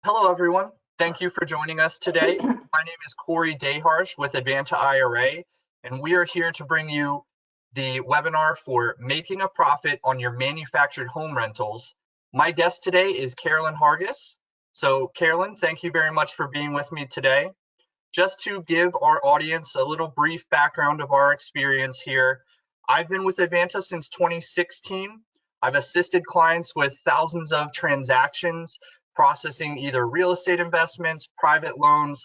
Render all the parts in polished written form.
Hello, everyone. Thank you for joining us today. My name is Corey Daharsh with Advanta IRA, and we are here to bring you the webinar for Making a Profit on Your Manufactured Home Rentals. My guest today is Carolyn Hargus. So, Carolyn, thank you very much for being with me today. Just to give our audience a little brief background of our experience here, I've been with Advanta since 2016. I've assisted clients with thousands of transactions, processing either real estate investments, private loans,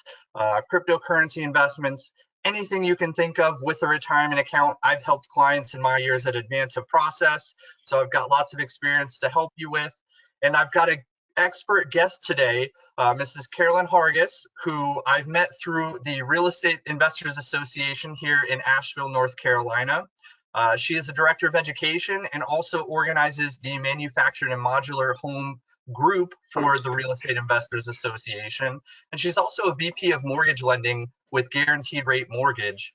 cryptocurrency investments, anything you can think of with a retirement account. I've helped clients in my years at Advanta process, so I've got lots of experience to help you with. And I've got an expert guest today, Mrs. Carolyn Hargus, who I've met through the Real Estate Investors Association here in Asheville, North Carolina. She is the Director of Education and also organizes the Manufactured and Modular Home group for the Real Estate Investors Association. And she's also a VP of Mortgage Lending with Guaranteed Rate Mortgage.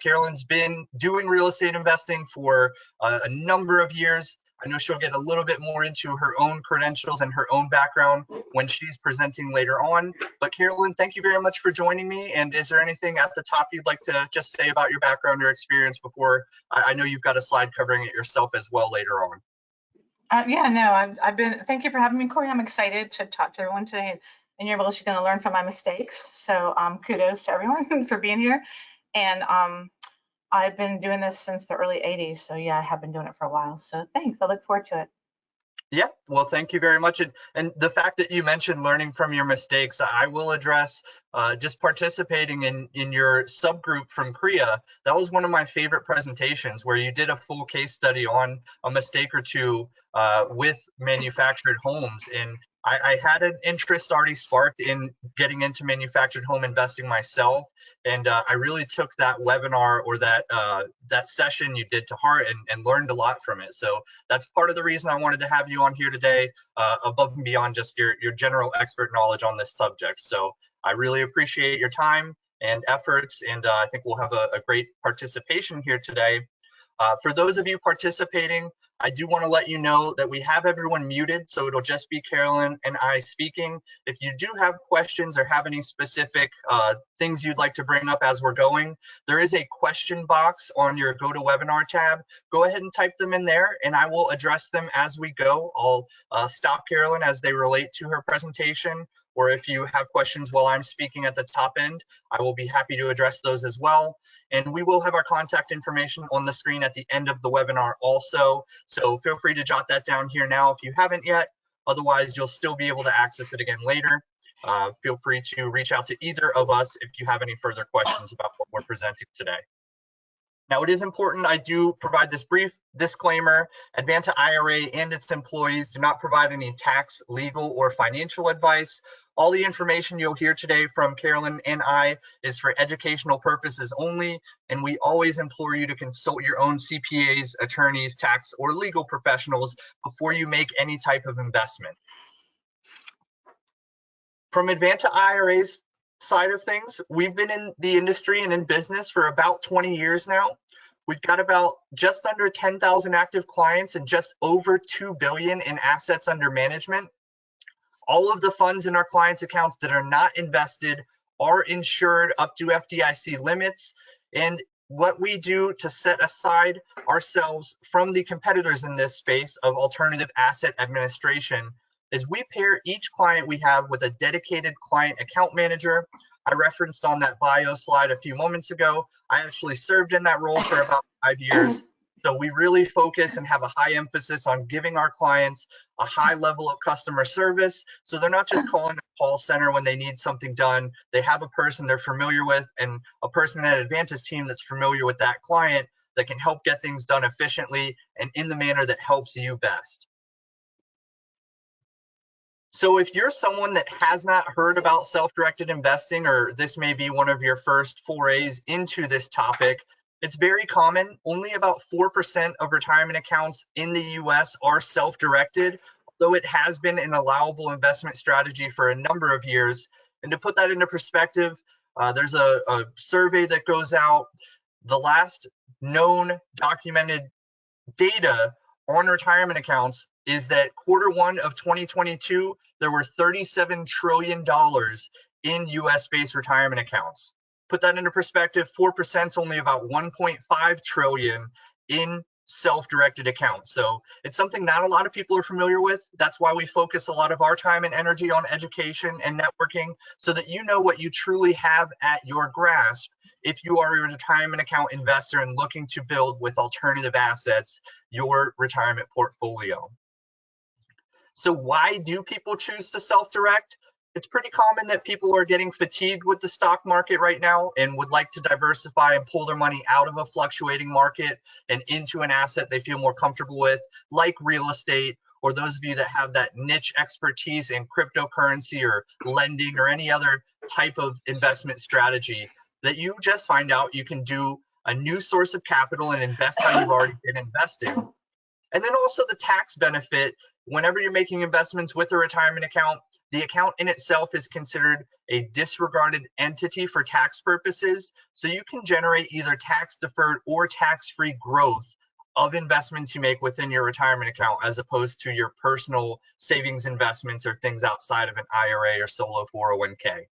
Carolyn's been doing real estate investing for a number of years. I know she'll get a little bit more into her own credentials and her own background when she's presenting later on. But Carolyn, thank you very much for joining me. And is there anything at the top you'd like to just say about your background or experience before? I know you've got a slide covering it yourself as well later on. Thank you for having me, Corey. I'm excited to talk to everyone today, and you're really going to learn from my mistakes. So kudos to everyone for being here. And I've been doing this since the early 80s. So yeah, I have been doing it for a while. So thanks. I look forward to it. Yeah, well, thank you very much. And the fact that you mentioned learning from your mistakes, I will address just participating in your subgroup from Korea. That was one of my favorite presentations where you did a full case study on a mistake or two with manufactured homes. And I had an interest already sparked in getting into manufactured home investing myself. And I really took that webinar or that session you did to heart and learned a lot from it. So that's part of the reason I wanted to have you on here today, above and beyond just your general expert knowledge on this subject. So I really appreciate your time and efforts, and I think we'll have a great participation here today. For those of you participating, I do want to let you know that we have everyone muted, so it'll just be Carolyn and I speaking. If you do have questions or have any specific things you'd like to bring up as we're going, there is a question box on your GoToWebinar tab. Go ahead and type them in there, and I will address them as we go. I'll stop Carolyn as they relate to her presentation, or if you have questions while I'm speaking at the top end, I will be happy to address those as well. And we will have our contact information on the screen at the end of the webinar also. So feel free to jot that down here now if you haven't yet. Otherwise, you'll still be able to access it again later. Feel free to reach out to either of us if you have any further questions about what we're presenting today. Now, it is important I do provide this brief disclaimer. Advanta IRA and its employees do not provide any tax, legal, or financial advice. All the information you'll hear today from Carolyn and I is for educational purposes only, and we always implore you to consult your own CPAs, attorneys, tax, or legal professionals before you make any type of investment. From Advanta IRA's side of things, we've been in the industry and in business for about 20 years now. We've got about just under 10,000 active clients and just over $2 billion in assets under management. All of the funds in our clients' accounts that are not invested are insured up to FDIC limits. And what we do to set aside ourselves from the competitors in this space of alternative asset administration is we pair each client we have with a dedicated client account manager. I referenced on that bio slide a few moments ago. I actually served in that role for about 5 years. So we really focus and have a high emphasis on giving our clients a high level of customer service. So they're not just calling the call center when they need something done. They have a person they're familiar with and a person at Advanta's team that's familiar with that client that can help get things done efficiently and in the manner that helps you best. So if you're someone that has not heard about self-directed investing, or this may be one of your first forays into this topic, it's very common. Only about 4% of retirement accounts in the US are self-directed, though it has been an allowable investment strategy for a number of years. And to put that into perspective, there's a survey that goes out. The last known documented data on retirement accounts is that Q1 of 2022, there were $37 trillion in US-based retirement accounts. Put that into perspective, 4% is only about 1.5 trillion in self-directed accounts. So it's something not a lot of people are familiar with. That's why we focus a lot of our time and energy on education and networking, so that you know what you truly have at your grasp if you are a retirement account investor and looking to build with alternative assets your retirement portfolio. So why do people choose to self-direct? It's pretty common that people are getting fatigued with the stock market right now and would like to diversify and pull their money out of a fluctuating market and into an asset they feel more comfortable with, like real estate, or those of you that have that niche expertise in cryptocurrency or lending or any other type of investment strategy that you just find out you can do a new source of capital and invest how you've already been investing. And then also the tax benefit. Whenever you're making investments with a retirement account, the account in itself is considered a disregarded entity for tax purposes. So you can generate either tax deferred or tax-free growth of investments you make within your retirement account, as opposed to your personal savings investments or things outside of an IRA or solo 401k.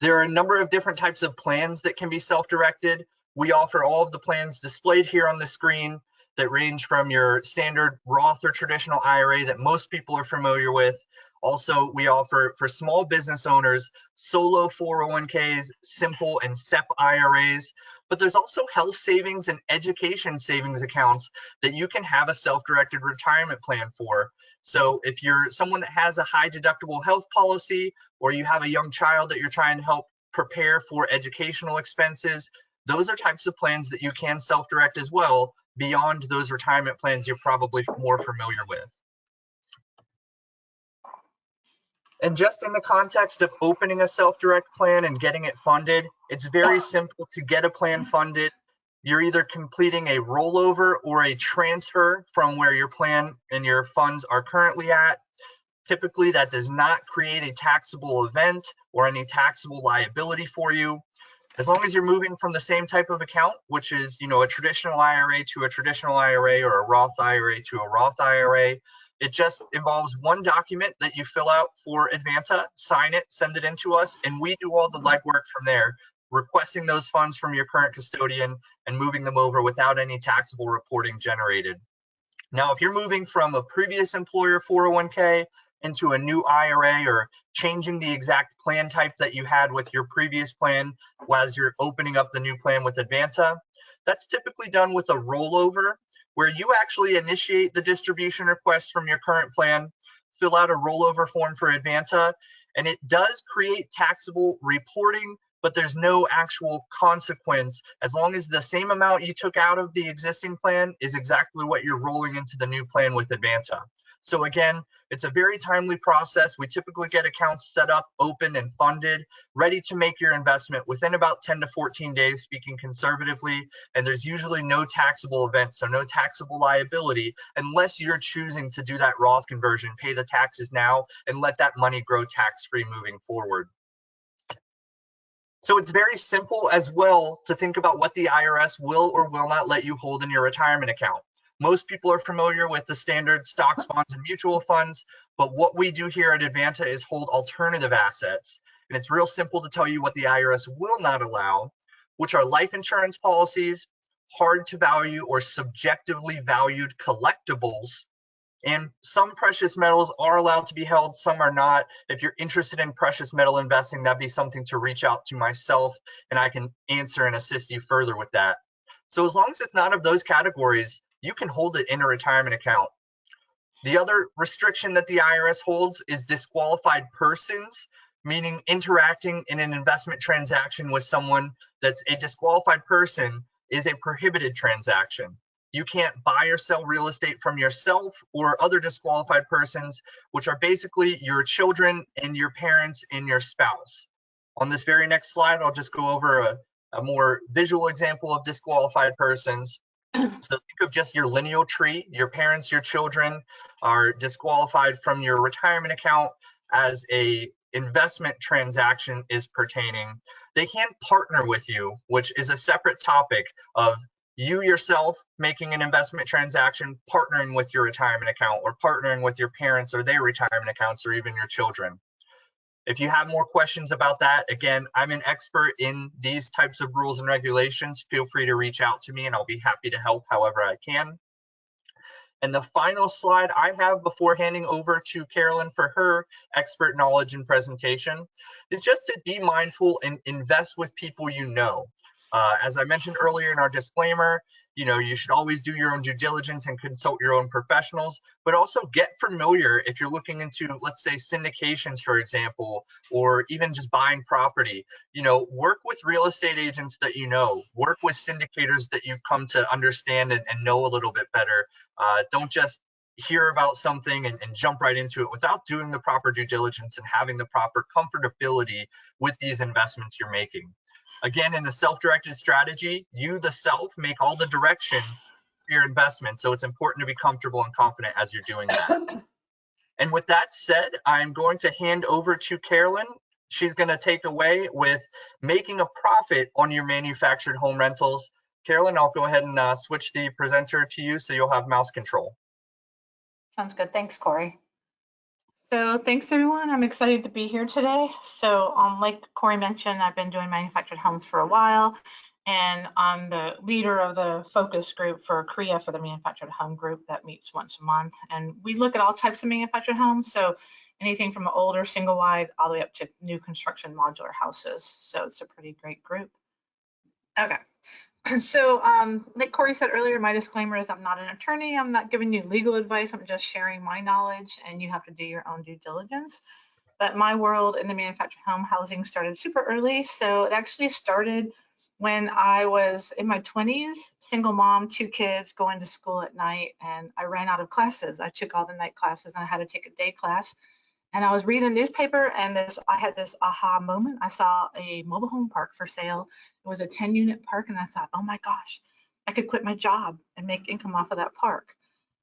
There are a number of different types of plans that can be self-directed. We offer all of the plans displayed here on the screen that range from your standard Roth or traditional IRA that most people are familiar with. Also, we offer for small business owners solo 401ks, simple and SEP IRAs, but there's also health savings and education savings accounts that you can have a self-directed retirement plan for. So if you're someone that has a high deductible health policy, or you have a young child that you're trying to help prepare for educational expenses, those are types of plans that you can self-direct as well, beyond those retirement plans you're probably more familiar with. And just in the context of opening a self-direct plan and getting it funded, it's very simple to get a plan funded. You're either completing a rollover or a transfer from where your plan and your funds are currently at. Typically, that does not create a taxable event or any taxable liability for you. As long as you're moving from the same type of account, which is, a traditional IRA to a traditional IRA, or a Roth IRA to a Roth IRA, it just involves one document that you fill out for Advanta, sign it, send it in to us, and we do all the legwork from there, requesting those funds from your current custodian and moving them over without any taxable reporting generated. Now, if you're moving from a previous employer 401k into a new IRA, or changing the exact plan type that you had with your previous plan as you're opening up the new plan with Advanta, that's typically done with a rollover, where you actually initiate the distribution request from your current plan, fill out a rollover form for Advanta, and it does create taxable reporting, but there's no actual consequence as long as the same amount you took out of the existing plan is exactly what you're rolling into the new plan with Advanta. So again, it's a very timely process. We typically get accounts set up, open, and funded, ready to make your investment within about 10 to 14 days, speaking conservatively, and there's usually no taxable event, so no taxable liability, unless you're choosing to do that Roth conversion, pay the taxes now, and let that money grow tax-free moving forward. So it's very simple as well to think about what the IRS will or will not let you hold in your retirement account. Most people are familiar with the standard stocks, bonds, and mutual funds, but what we do here at Advanta is hold alternative assets. And it's real simple to tell you what the IRS will not allow, which are life insurance policies, hard to value or subjectively valued collectibles, and some precious metals are allowed to be held, some are not. If you're interested in precious metal investing, that'd be something to reach out to myself, and I can answer and assist you further with that. So as long as it's not of those categories, you can hold it in a retirement account. The other restriction that the IRS holds is disqualified persons, meaning interacting in an investment transaction with someone that's a disqualified person is a prohibited transaction. You can't buy or sell real estate from yourself or other disqualified persons, which are basically your children and your parents and your spouse. On this very next slide, I'll just go over a more visual example of disqualified persons. So think of just your lineal tree. Your parents, your children are disqualified from your retirement account as a investment transaction is pertaining. They can't partner with you, which is a separate topic of you yourself making an investment transaction, partnering with your retirement account, or partnering with your parents or their retirement accounts, or even your children. If you have more questions about that, again, I'm an expert in these types of rules and regulations. Feel free to reach out to me and I'll be happy to help however I can. And the final slide I have before handing over to Carolyn for her expert knowledge and presentation is just to be mindful and invest with people you know. As I mentioned earlier in our disclaimer, you should always do your own due diligence and consult your own professionals, but also get familiar if you're looking into, let's say, syndications, for example, or even just buying property. Work with real estate agents that work with syndicators that you've come to understand and know a little bit better. Don't just hear about something and jump right into it without doing the proper due diligence and having the proper comfortability with these investments you're making. Again, in the self-directed strategy, you, the self, make all the direction for your investment. So it's important to be comfortable and confident as you're doing that. And with that said, I'm going to hand over to Carolyn. She's going to take away with making a profit on your manufactured home rentals. Carolyn, I'll go ahead and switch the presenter to you so you'll have mouse control. Sounds good. Thanks, Corey. So thanks, everyone. I'm excited to be here today. So like Corey mentioned, I've been doing manufactured homes for a while, and I'm the leader of the focus group for CREA, for the manufactured home group that meets once a month. And we look at all types of manufactured homes. So anything from older single wide all the way up to new construction modular houses. So it's a pretty great group. Okay. So like Corey said earlier, my disclaimer is I'm not an attorney. I'm not giving you legal advice. I'm just sharing my knowledge, and you have to do your own due diligence. But my world in the manufactured home housing started super early. So it actually started when I was in my 20s, single mom, 2 kids, going to school at night, and I ran out of classes. I took all the night classes and I had to take a day class. And I was reading the newspaper, and I had this aha moment. I saw a mobile home park for sale. It was a 10-unit park, and I thought, oh my gosh, I could quit my job and make income off of that park.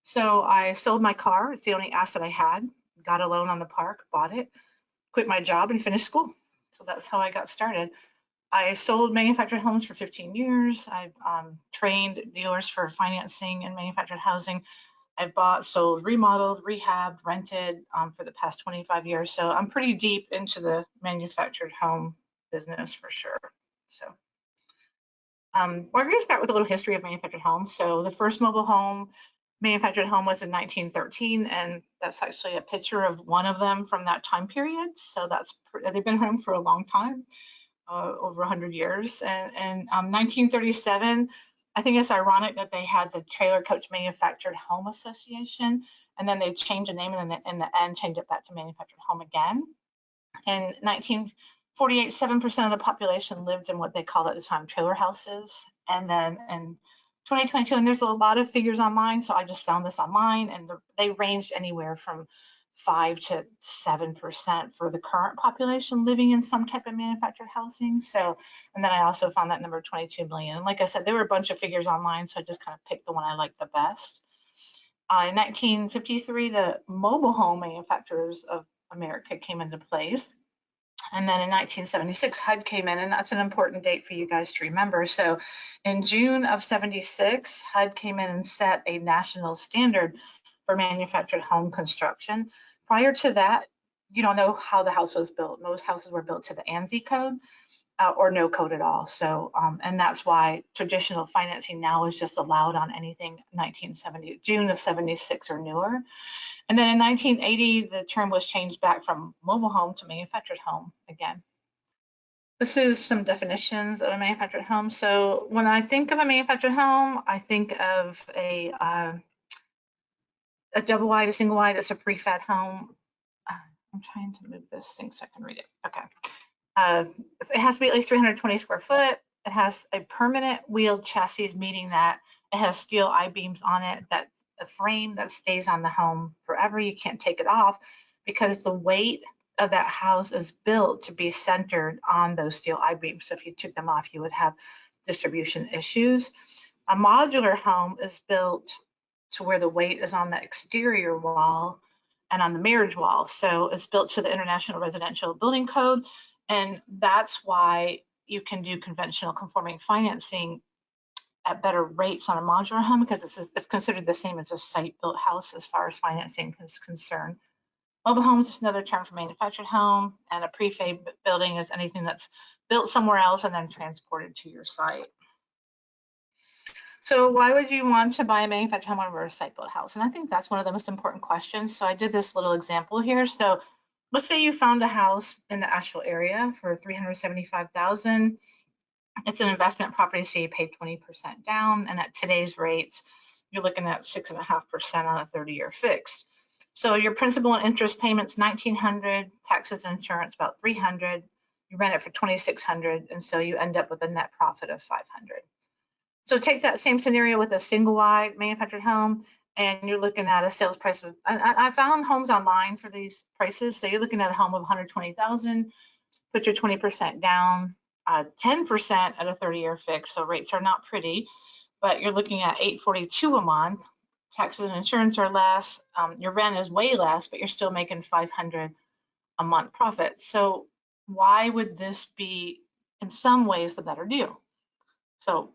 So I sold my car. It's the only asset I had. Got a loan on the park, bought it, quit my job, and finished school. So that's how I got started. I sold manufactured homes for 15 years. I've trained dealers for financing and manufactured housing. I've bought, sold, remodeled, rehabbed, rented for the past 25 years. So I'm pretty deep into the manufactured home business for sure. So we're going to start with a little history of manufactured homes. So the first mobile home, manufactured home, was in 1913, and that's actually a picture of one of them from that time period. So they've been home for a long time, over 100 years. And 1937, I think it's ironic that they had the Trailer Coach Manufactured Home Association, and then they changed the name, and then in the end changed it back to manufactured home again. In 1948, 7% of the population lived in what they called at the time trailer houses. And then in 2022, and there's a lot of figures online, so I just found this online, and they ranged anywhere from 5 to 7% for the current population living in some type of manufactured housing. So, and then I also found that number 22 million. And like I said, there were a bunch of figures online, so I just kind of picked the one I liked the best. In 1953, the mobile home manufacturers of America came into place. And then in 1976, HUD came in, and that's an important date for you guys to remember. So in June of 76, HUD came in and set a national standard for manufactured home construction. Prior to that, you don't know how the house was built. Most houses were built to the ANSI code or no code at all. So, and that's why traditional financing now is just allowed on anything June of 76 or newer. And then in 1980, the term was changed back from mobile home to manufactured home again. This is some definitions of a manufactured home. So when I think of a manufactured home, I think of a double wide, a single wide. It's a prefab home. I'm trying to move this thing so I can read it. Okay. It has to be at least 320 square foot. It has a permanent wheeled chassis, meaning that it has steel I-beams on it, that a frame that stays on the home forever. You can't take it off because the weight of that house is built to be centered on those steel I-beams. So if you took them off, you would have distribution issues. A modular home is built to where the weight is on the exterior wall and on the marriage wall. So it's built to the International Residential Building Code. And that's why you can do conventional conforming financing at better rates on a modular home because it's considered the same as a site-built house as far as financing is concerned. Mobile home is just another term for manufactured home, and a prefab building is anything that's built somewhere else and then transported to your site. So why would you want to buy a manufactured home over a site-built house? And I think that's one of the most important questions. So I did this little example here. So let's say you found a house in the Asheville area for $375,000. It's an investment property, so you pay 20% down, and at today's rates, you're looking at 6.5% on a 30-year fixed. So your principal and interest payments $1,900, taxes and insurance about $300. You rent it for $2,600, and so you end up with a net profit of $500. So take that same scenario with a single-wide manufactured home, and you're looking at a sales price of. I found homes online for these prices, so you're looking at a home of $120,000. Put your 20% down. 10% at a 30-year fix, so rates are not pretty, but you're looking at $842 a month. Taxes and insurance are less. Your rent is way less, but you're still making $500 a month profit. So why would this be, in some ways, the better deal? So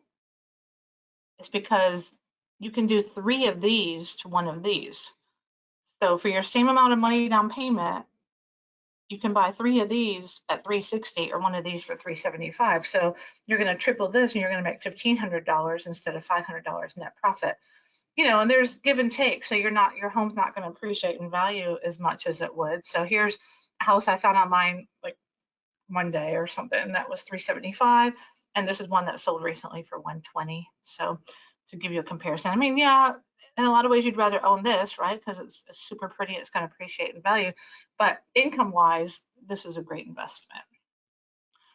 it's because you can do 3 of these to 1 of these. So for your same amount of money down payment, you can buy 3 of these at $360 or 1 of these for $375. So you're going to triple this and you're going to make $1,500 instead of $500 net profit. You know, and there's give and take. So your home's not going to appreciate in value as much as it would. So here's a house I found online like one day or something that was $375, and this is one that sold recently for $120. So to give you a comparison, I mean, yeah, in a lot of ways you'd rather own this, right? Because it's super pretty, it's going to appreciate in value, but income wise, this is a great investment.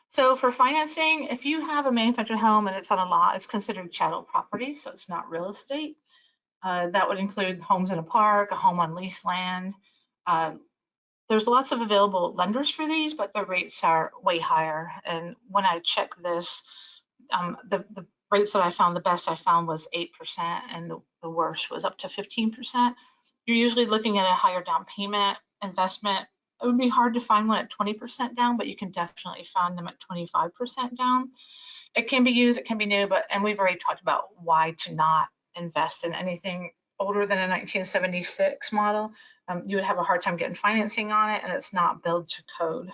So for financing, if you have a manufactured home and it's on a lot, it's considered chattel property, so it's not real estate. That would include homes in a park, a home on leased land. There's lots of available lenders for these, but the rates are way higher. And when I checked this, the rates that I found, the best I found was 8%, and the worst was up to 15%. You're usually looking at a higher down payment investment. It would be hard to find one at 20% down, but you can definitely find them at 25% down. It can be used, it can be new, and we've already talked about why to not invest in anything older than a 1976 model. You would have a hard time getting financing on it, and it's not built to code.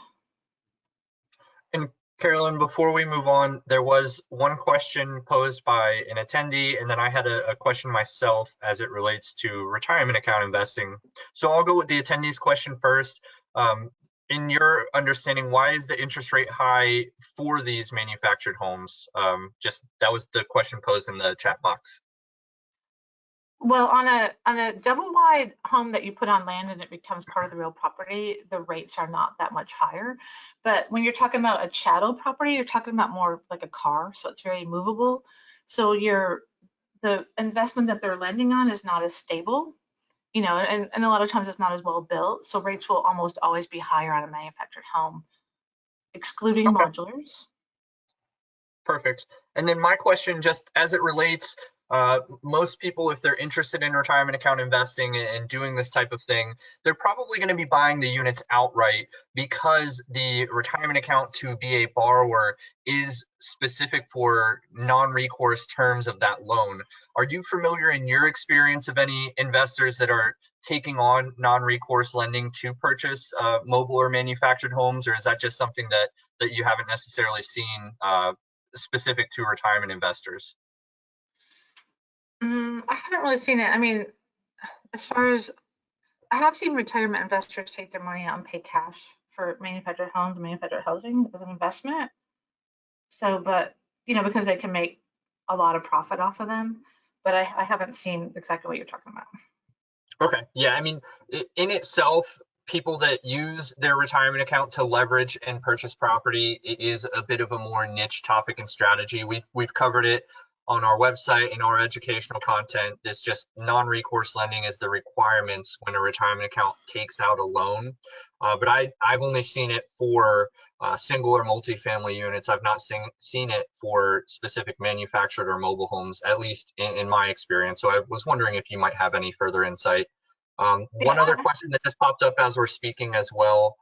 And Carolyn, before we move on, there was one question posed by an attendee, and then I had a question myself as it relates to retirement account investing. So I'll go with the attendee's question first. In your understanding, why is the interest rate high for these manufactured homes? That was the question posed in the chat box. Well, on a double wide home that you put on land and it becomes part of the real property, the rates are not that much higher. But when you're talking about a chattel property, you're talking about more like a car, so it's very movable. So the investment that they're lending on is not as stable, you know, and a lot of times it's not as well built. So rates will almost always be higher on a manufactured home, excluding modulars. Perfect. And then my question, just as it relates, most people, if they're interested in retirement account investing and doing this type of thing, they're probably going to be buying the units outright because the retirement account to be a borrower is specific for non-recourse terms of that loan. Are you familiar in your experience of any investors that are taking on non-recourse lending to purchase mobile or manufactured homes, or is that just something that you haven't necessarily seen specific to retirement investors? I haven't really seen it. I mean, as far as I have seen retirement investors take their money out and pay cash for manufactured homes, manufactured housing as an investment. So, but you know, because they can make a lot of profit off of them. But I haven't seen exactly what you're talking about. Okay. Yeah. I mean, in itself, people that use their retirement account to leverage and purchase property, it is a bit of a more niche topic and strategy. We've covered it on our website in our educational content. It's just non-recourse lending is the requirements when a retirement account takes out a loan. But I've only seen it for single or multifamily units. I've not seen it for specific manufactured or mobile homes, at least in my experience. So I was wondering if you might have any further insight. One other question that just popped up as we're speaking as well,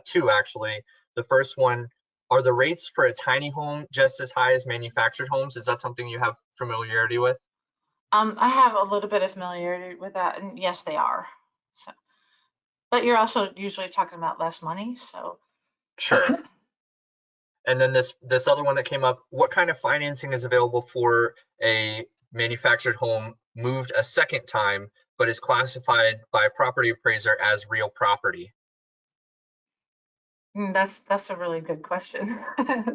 two actually. The first one, Are the rates for a tiny home just as high as manufactured homes? Is that something you have familiarity with? I have a little bit of familiarity with that, and yes, they are. So, but you're also usually talking about less money, so. Sure. And then this other one that came up, what kind of financing is available for a manufactured home moved a second time, but is classified by a property appraiser as real property? That's a really good question.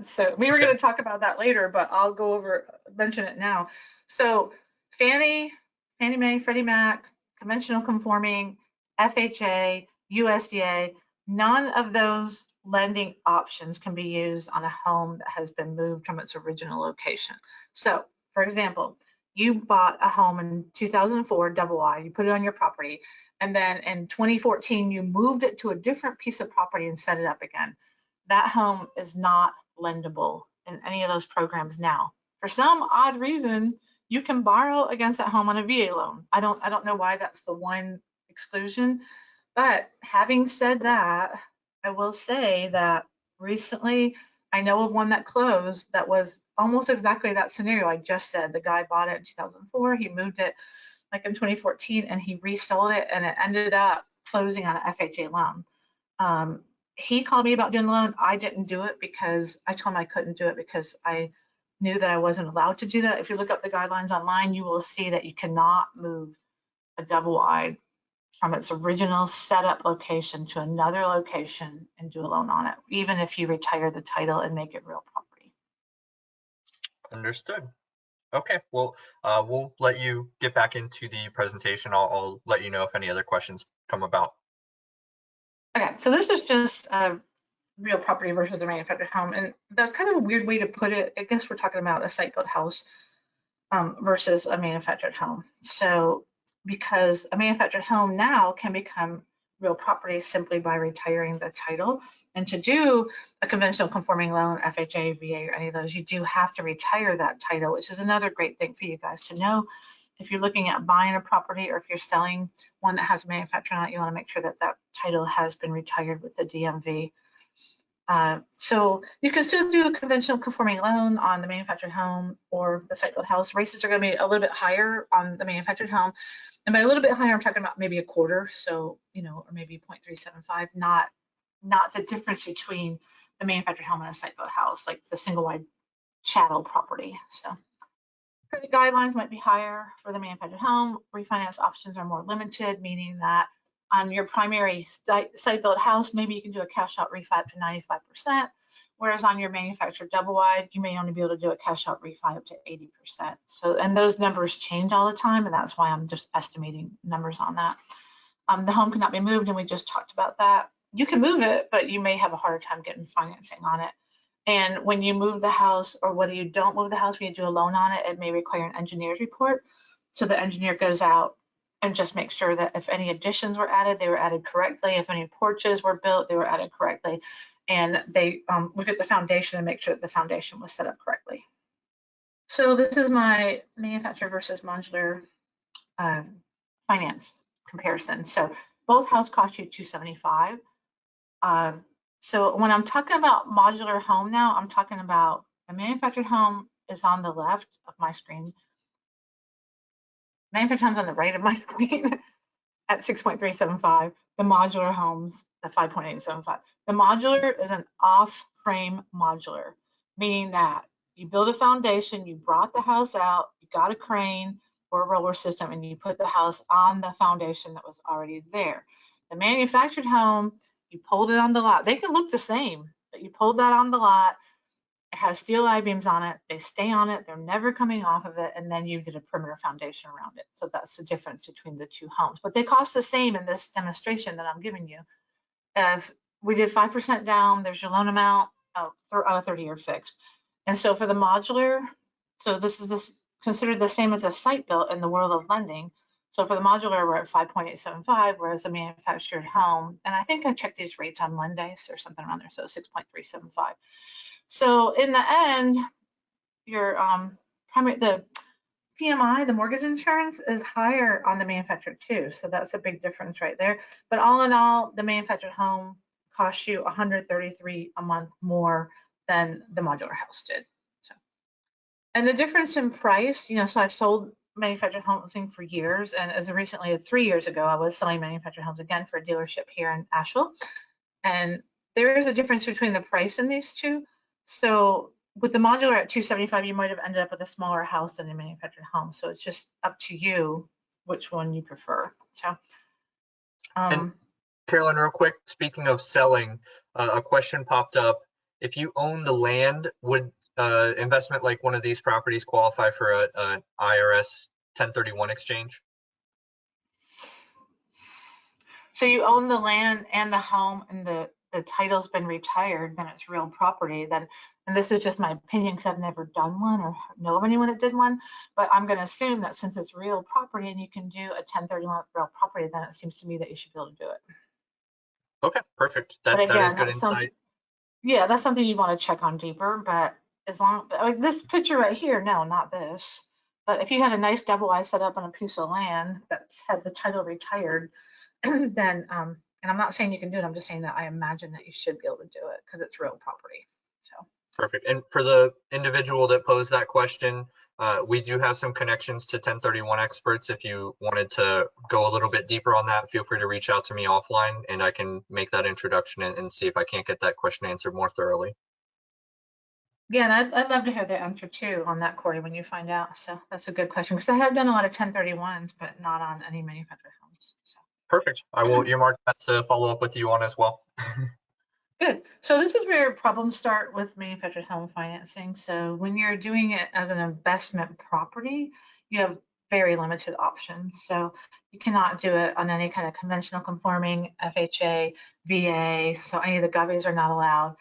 So we were Okay. going to talk about that later, but I'll go over mention it now. So Fannie Mae, Freddie Mac, conventional conforming, FHA, USDA, none of those lending options can be used on a home that has been moved from its original location. So, for example, you bought a home in 2004, double wide, you put it on your property, and then in 2014 you moved it to a different piece of property and set it up again. That home is not lendable in any of those programs now. For some odd reason, you can borrow against that home on a VA loan. I don't know why that's the one exclusion, but having said that, I will say that recently I know of one that closed that was almost exactly that scenario I just said. The guy bought it in 2004, he moved it like in 2014, and he resold it, and it ended up closing on an FHA loan. He called me about doing the loan. I didn't do it because I told him I couldn't do it because I knew that I wasn't allowed to do that. If you look up the guidelines online, you will see that you cannot move a double wide from its original setup location to another location and do a loan on it, even if you retire the title and make it real property. Understood. Okay, well, we'll let you get back into the presentation. I'll let you know if any other questions come about. Okay, so this is just real property versus a manufactured home, and that's kind of a weird way to put it. I guess we're talking about a site-built house versus a manufactured home. So because a manufactured home now can become real property simply by retiring the title. And to do a conventional conforming loan, FHA, VA, or any of those, you do have to retire that title, which is another great thing for you guys to know. If you're looking at buying a property or if you're selling one that has a manufacturer on it, you want to make sure that that title has been retired with the DMV. So you can still do a conventional conforming loan on the manufactured home or the site-built house. Rates are going to be a little bit higher on the manufactured home. And by a little bit higher, I'm talking about maybe a quarter. So, or maybe 0.375, not the difference between the manufactured home and a site-built house, like the single wide chattel property. So credit guidelines might be higher for the manufactured home. Refinance options are more limited, meaning that on your primary site-built house, maybe you can do a cash-out refi up to 95%, whereas on your manufactured double-wide, you may only be able to do a cash-out refi up to 80%. So, and those numbers change all the time, and that's why I'm just estimating numbers on that. The home cannot be moved, and we just talked about that. You can move it, but you may have a harder time getting financing on it. And when you move the house, or whether you don't move the house, when you do a loan on it, it may require an engineer's report. So the engineer goes out and just make sure that if any additions were added, they were added correctly. If any porches were built, they were added correctly. And they look at the foundation and make sure that the foundation was set up correctly. So this is my manufactured versus modular finance comparison. So both houses cost you $275. So when I'm talking about modular home now, I'm talking about a manufactured home is on the left of my screen. Manufactured home's on the right of my screen at 6.375. The modular homes at 5.875. The modular is an off-frame modular, meaning that you build a foundation, you brought the house out, you got a crane or a roller system, and you put the house on the foundation that was already there. The manufactured home, you pulled it on the lot. They can look the same, but you pulled that on the lot. It has steel I-beams on it. They stay on it. They're never coming off of it. And then you did a perimeter foundation around it. So that's the difference between the two homes. But they cost the same in this demonstration that I'm giving you. If we did 5% down, there's your loan amount on a 30-year fixed. And so for the modular, so this is considered the same as a site built in the world of lending. So for the modular, we're at 5.875, whereas a manufactured home, and I think I checked these rates on Mondays or something around there, so 6.375. So in the end, your the PMI, the mortgage insurance, is higher on the manufactured too. So that's a big difference right there. But all in all, the manufactured home costs you $133 a month more than the modular house did. So, and the difference in price, so I've sold manufactured housing for years, and as recently as 3 years ago, I was selling manufactured homes again for a dealership here in Asheville. And there is a difference between the price in these two. So with the modular at $275, you might have ended up with a smaller house than a manufactured home. So it's just up to you which one you prefer. So, And Carolyn, real quick, speaking of selling, a question popped up. If you own the land, would investment like one of these properties qualify for an IRS 1031 exchange? So you own the land and the home, and the title's been retired, then it's real property. Then, and this is just my opinion because I've never done one or know of anyone that did one, but I'm going to assume that since it's real property and you can do a 1031 real property, then it seems to me that you should be able to do it. Okay, perfect. But That is again, good insight. yeah, that's something you want to check on deeper. But as long, like this picture right here, no, not this. But if you had a nice double I set up on a piece of land that had the title retired, then and I'm not saying you can do it, I'm just saying that I imagine that you should be able to do it because it's real property. So Perfect. And for the individual that posed that question, we do have some connections to 1031 experts. If you wanted to go a little bit deeper on that, feel free to reach out to me offline and I can make that introduction and see if I can't get that question answered more thoroughly. yeah, and I'd love to hear the answer too on that, Corey, when you find out. So that's a good question because I have done a lot of 1031s, but not on any manufactured homes. So. Perfect. I will earmark that to follow up with you on as well. Good. So this is where problems start with manufactured home financing. So when you're doing it as an investment property, you have very limited options. So you cannot do it on any kind of conventional conforming, FHA, VA. So any of the govies are not allowed.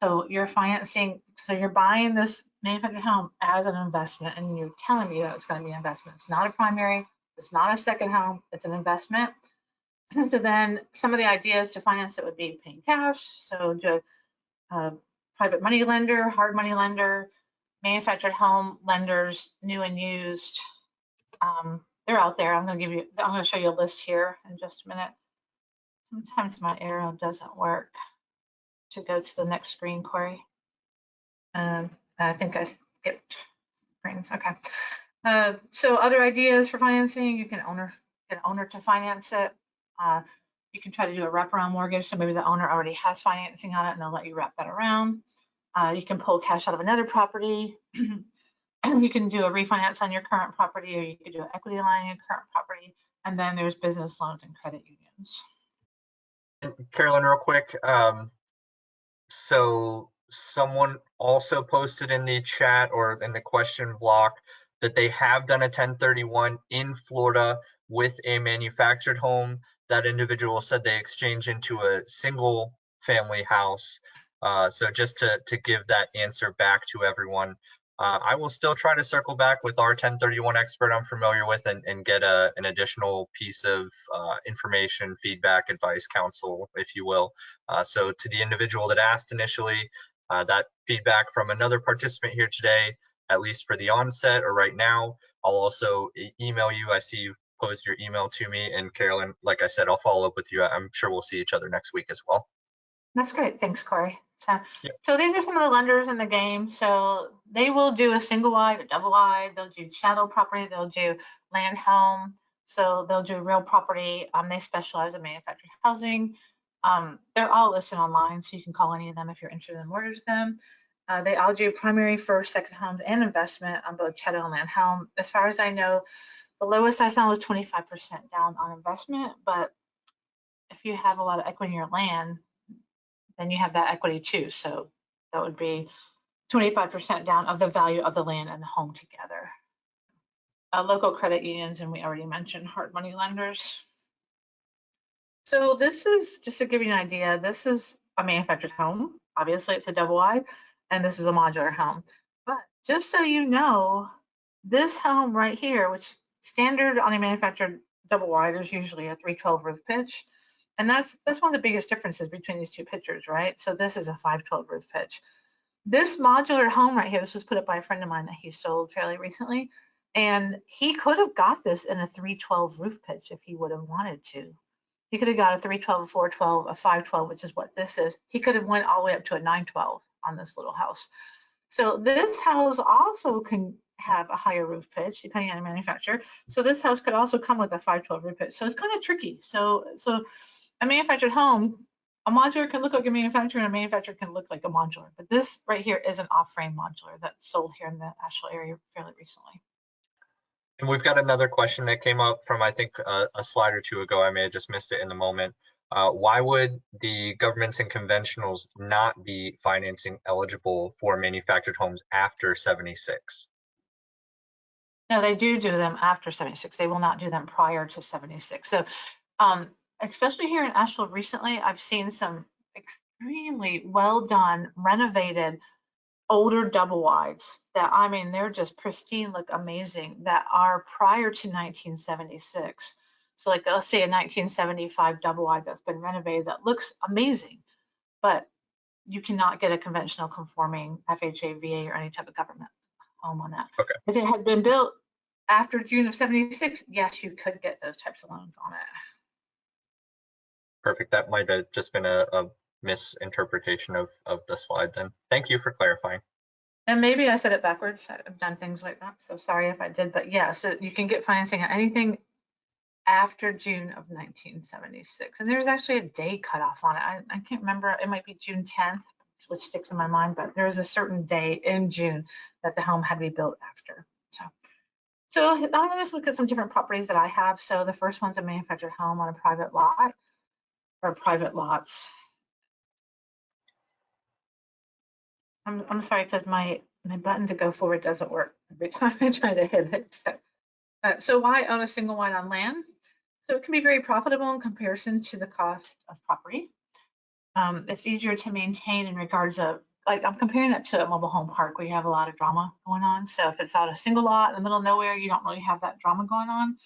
So you're financing, so you're buying this manufactured home as an investment and you're telling me that it's going to be an investment. It's not a primary, it's not a second home, it's an investment. So then some of the ideas to finance it would be paying cash. So do a private money lender, hard money lender, manufactured home lenders, new and used. They're out there. I'm going to show you a list here in just a minute. Sometimes my arrow doesn't work to go to the next screen, Corey. I think I skipped screens. Okay. So other ideas for financing, you can get an owner to finance it. You can try to do a wraparound mortgage, so maybe the owner already has financing on it and they'll let you wrap that around. You can pull cash out of another property. You can do a refinance on your current property, or you could do an equity line on your current property. And then there's business loans and credit unions. Carolyn, real quick, so someone also posted in the chat or in the question block that they have done a 1031 in Florida with a manufactured home. That individual said they exchanged into a single family house. So just to give that answer back to everyone, I will still try to circle back with our 1031 expert I'm familiar with and get an additional piece of information, feedback, advice, counsel, if you will. So to the individual that asked initially, that feedback from another participant here today, at least for the onset or right now, I'll also email you. I see you posed your email to me, and Carolyn, like I said, I'll follow up with you. I'm sure we'll see each other next week as well. That's great. Thanks, Corey. So, Yep. So these are some of the lenders in the game. So they will do a single wide, a double wide. They'll do shadow property. They'll do land home. So they'll do real property. They specialize in manufactured housing. They're all listed online, so you can call any of them if you're interested in mortgage them. They all do primary, first, second homes and investment on both shadow and land home. As far as I know, the lowest I found was 25% down on investment. But if you have a lot of equity in your land, then you have that equity too. So that would be 25% down of the value of the land and the home together. Local credit unions, and we already mentioned hard money lenders. So this is, just to give you an idea, this is a manufactured home. Obviously it's a double wide, and this is a modular home. But just so you know, this home right here, which standard on a manufactured double wide is usually a 312 roof pitch. And that's one of the biggest differences between these two pictures, right? So this is a 512 roof pitch. This modular home right here, this was put up by a friend of mine that he sold fairly recently, and he could have got this in a 312 roof pitch if he would have wanted to. He could have got a 312, a 412, a 512, which is what this is. He could have went all the way up to a 912 on this little house. So this house also can have a higher roof pitch depending on the manufacturer. So this house could also come with a 512 roof pitch. So it's kind of tricky. So a manufactured home, a modular can look like a manufacturer, and a manufacturer can look like a modular. But this right here is an off-frame modular that's sold here in the Asheville area fairly recently. And we've got another question that came up from, I think, a slide or two ago. I may have just missed it in the moment. Why would the governments and conventionals not be financing eligible for manufactured homes after 76? No, they do them after 76. They will not do them prior to 76. So especially here in Asheville recently, I've seen some extremely well done, renovated, older double wides that, I mean, they're just pristine, look amazing, that are prior to 1976. So like, let's say a 1975 double wide that's been renovated that looks amazing, but you cannot get a conventional conforming FHA, VA, or any type of government home on that. Okay. If it had been built after June of 76, yes, you could get those types of loans on it. Perfect. That might have just been a misinterpretation of the slide then. Thank you for clarifying. And maybe I said it backwards. I've done things like that, so sorry if I did. But yeah, so you can get financing on anything after June of 1976. And there's actually a day cutoff on it. I can't remember. It might be June 10th, which sticks in my mind, but there is a certain day in June that the home had to be built after. So I'm going to just look at some different properties that I have. So the first one's a manufactured home on a private lot, or private lots. I'm sorry, because my button to go forward doesn't work every time I try to hit it. So why own a single wide on land? So it can be very profitable in comparison to the cost of property. It's easier to maintain in regards of, like, I'm comparing it to a mobile home park where you have a lot of drama going on. So if it's out a single lot in the middle of nowhere, you don't really have that drama going on.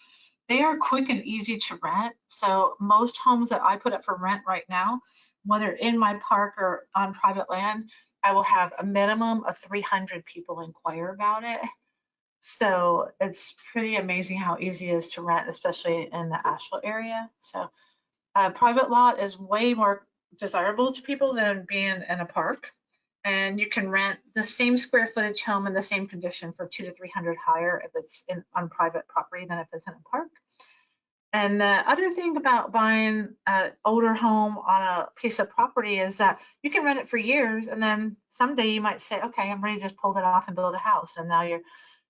They are quick and easy to rent. So most homes that I put up for rent right now, whether in my park or on private land, I will have a minimum of 300 people inquire about it. So it's pretty amazing how easy it is to rent, especially in the Asheville area. So a private lot is way more desirable to people than being in a park. And you can rent the same square footage home in the same condition for 200 to 300 higher if it's on private property than if it's in a park. And the other thing about buying an older home on a piece of property is that you can rent it for years, and then someday you might say, okay, I'm ready to just pull that off and build a house. And now your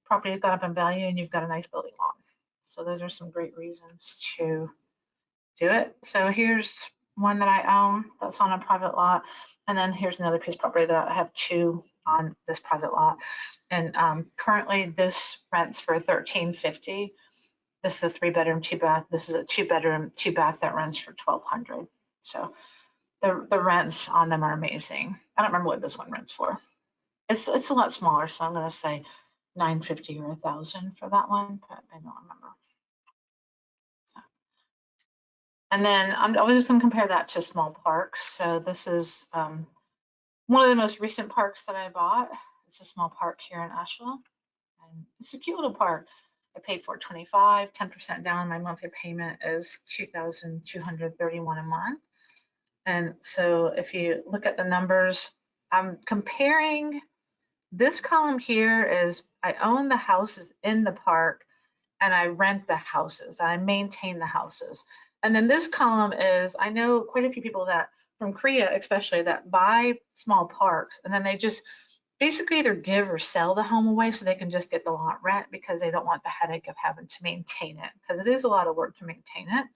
property has gone up in value and you've got a nice building lot. So those are some great reasons to do it. So here's one that I own that's on a private lot. And then here's another piece of property that I have two on this private lot. And currently this rents for $1,350. This is a 3-bedroom, 2-bath. This is a 2-bedroom, 2-bath that rents for $1,200. So the rents on them are amazing. I don't remember what this one rents for. It's a lot smaller, so I'm going to say $950 or $1,000 for that one, but I don't remember. And then I was just going to compare that to small parks. So this is one of the most recent parks that I bought. It's a small park here in Asheville, and it's a cute little park. I paid for $25, 10% down. My monthly payment is $2,231 a month. And so if you look at the numbers, I'm comparing. This column here is I own the houses in the park and I rent the houses. I maintain the houses. And then this column is, I know quite a few people that from Korea, especially, that buy small parks and then they just basically either give or sell the home away so they can just get the lot rent because they don't want the headache of having to maintain it, because it is a lot of work to maintain it.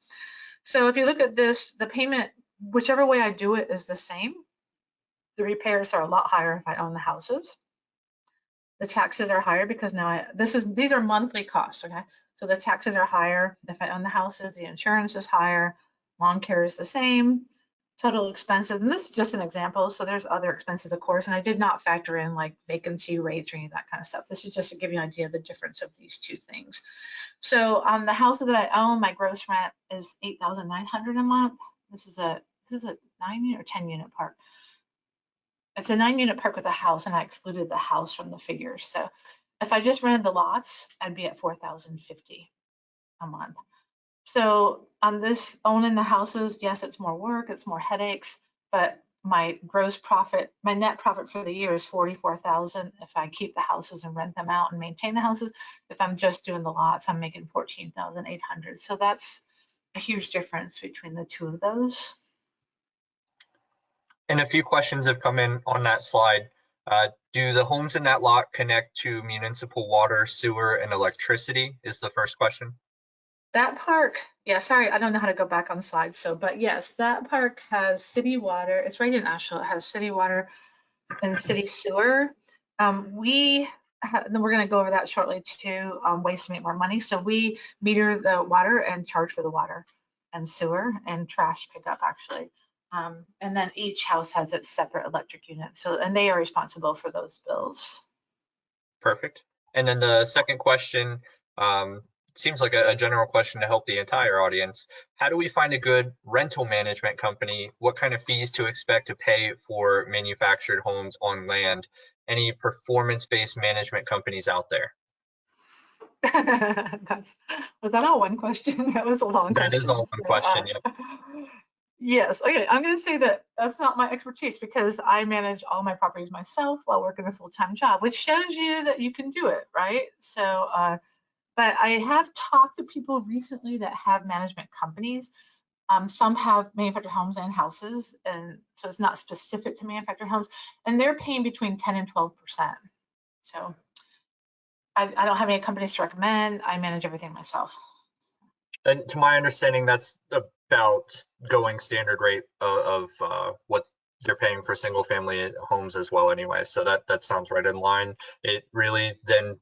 So if you look at this, the payment, whichever way I do it, is the same. The repairs are a lot higher if I own the houses. The taxes are higher because now these are monthly costs, okay? So the taxes are higher if I own the houses, the insurance is higher, lawn care is the same, total expenses, and this is just an example. So there's other expenses, of course, and I did not factor in like vacancy rates or any of that kind of stuff. This is just to give you an idea of the difference of these two things. So the houses that I own, my gross rent is $8,900 a month. This is a 9-unit or 10-unit park. It's a 9-unit park with a house, and I excluded the house from the figures. So if I just rented the lots, I'd be at $4,050 a month. So on this owning the houses, yes, it's more work, it's more headaches, but my gross profit, my net profit for the year is 44,000 if I keep the houses and rent them out and maintain the houses. If I'm just doing the lots, I'm making 14,800. So that's a huge difference between the two of those. And a few questions have come in on that slide. Do the homes in that lot connect to municipal water, sewer, and electricity is the first question. That park, yeah, sorry, I don't know how to go back on slides. So, but yes, that park has city water. It's right in Asheville. It has city water and city sewer. We're going to go over that shortly too, ways to make more money. So we meter the water and charge for the water and sewer and trash pickup actually. And then each house has its separate electric unit. So, and they are responsible for those bills. Perfect. And then the second question, seems like a general question to help the entire audience. How do we find a good rental management company? What kind of fees to expect to pay for manufactured homes on land? Any performance-based management companies out there? Was that all one question? That was a long That is question. all one question. Yep. Yes. Okay. I'm going to say that that's not my expertise because I manage all my properties myself while working a full-time job, which shows you that you can do it, right? So, but I have talked to people recently that have management companies. Some have manufactured homes and houses, and so it's not specific to manufactured homes, and they're paying between 10 and 12%. So I don't have any companies to recommend. I manage everything myself. And to my understanding, that's about going standard rate of what you're paying for single family homes as well anyway. So that sounds right in line. It really then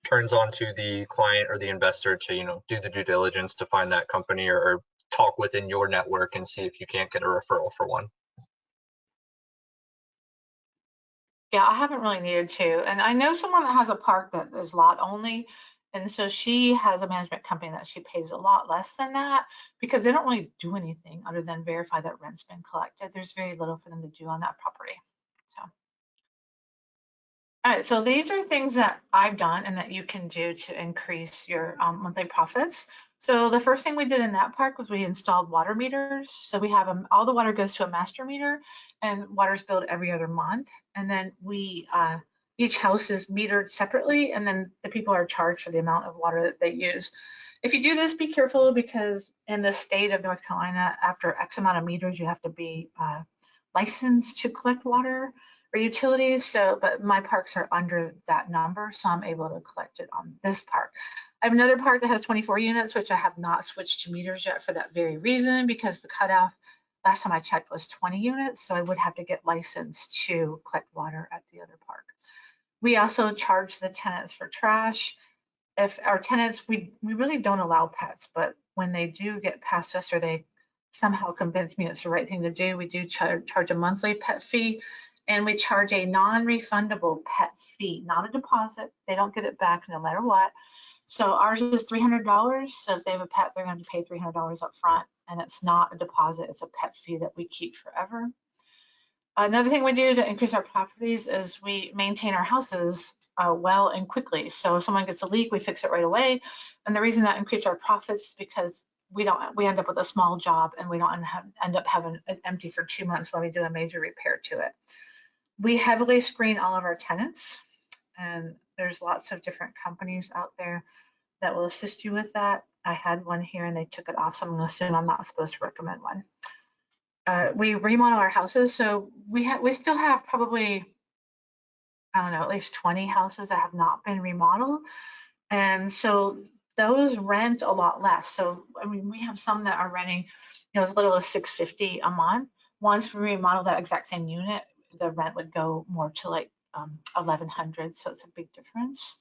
turns on to the client or the investor to, do the due diligence to find that company or talk within your network and see if you can't get a referral for one. Yeah, I haven't really needed to. And I know someone that has a park that is lot only. And so she has a management company that she pays a lot less than that because they don't really do anything other than verify that rent's been collected. There's very little for them to do on that property. So, all right, so these are things that I've done and that you can do to increase your monthly profits. So the first thing we did in that park was we installed water meters. So we have all the water goes to a master meter and water's billed every other month. And then we, each house is metered separately and then the people are charged for the amount of water that they use. If you do this, be careful because in the state of North Carolina, after X amount of meters, you have to be licensed to collect water or utilities. So, but my parks are under that number, so I'm able to collect it on this park. I have another park that has 24 units, which I have not switched to meters yet for that very reason, because the cutoff last time I checked was 20 units, so I would have to get licensed to collect water at the other park. We also charge the tenants for trash. If our tenants, we really don't allow pets, but when they do get past us or they somehow convince me it's the right thing to do, we do charge a monthly pet fee. And we charge a non-refundable pet fee, not a deposit. They don't get it back no matter what. So ours is $300. So if they have a pet, they're going to pay $300 up front. And it's not a deposit, it's a pet fee that we keep forever. Another thing we do to increase our properties is we maintain our houses well and quickly. So if someone gets a leak, we fix it right away. And the reason that increases our profits is because we end up with a small job and we don't end up having it empty for 2 months when we do a major repair to it. We heavily screen all of our tenants, and there's lots of different companies out there that will assist you with that. I had one here and they took it off, so I'm going to assume I'm not supposed to recommend one. We remodel our houses, so we still have probably, I don't know, at least 20 houses that have not been remodeled, and so those rent a lot less. So I mean, we have some that are renting, as little as $650 a month. Once we remodel that exact same unit, the rent would go more to like 1,100, so it's a big difference.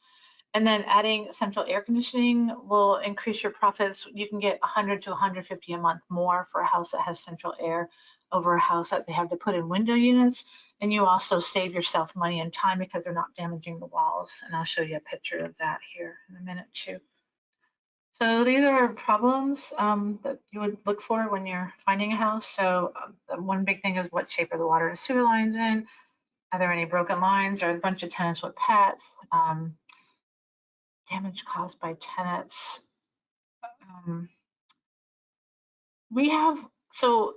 And then adding central air conditioning will increase your profits. You can get 100 to 150 a month more for a house that has central air over a house that they have to put in window units. And you also save yourself money and time because they're not damaging the walls. And I'll show you a picture of that here in a minute too. So these are problems that you would look for when you're finding a house. So one big thing is what shape are the water and sewer lines in? Are there any broken lines? Are a bunch of tenants with pets? Damage caused by tenants. We have, so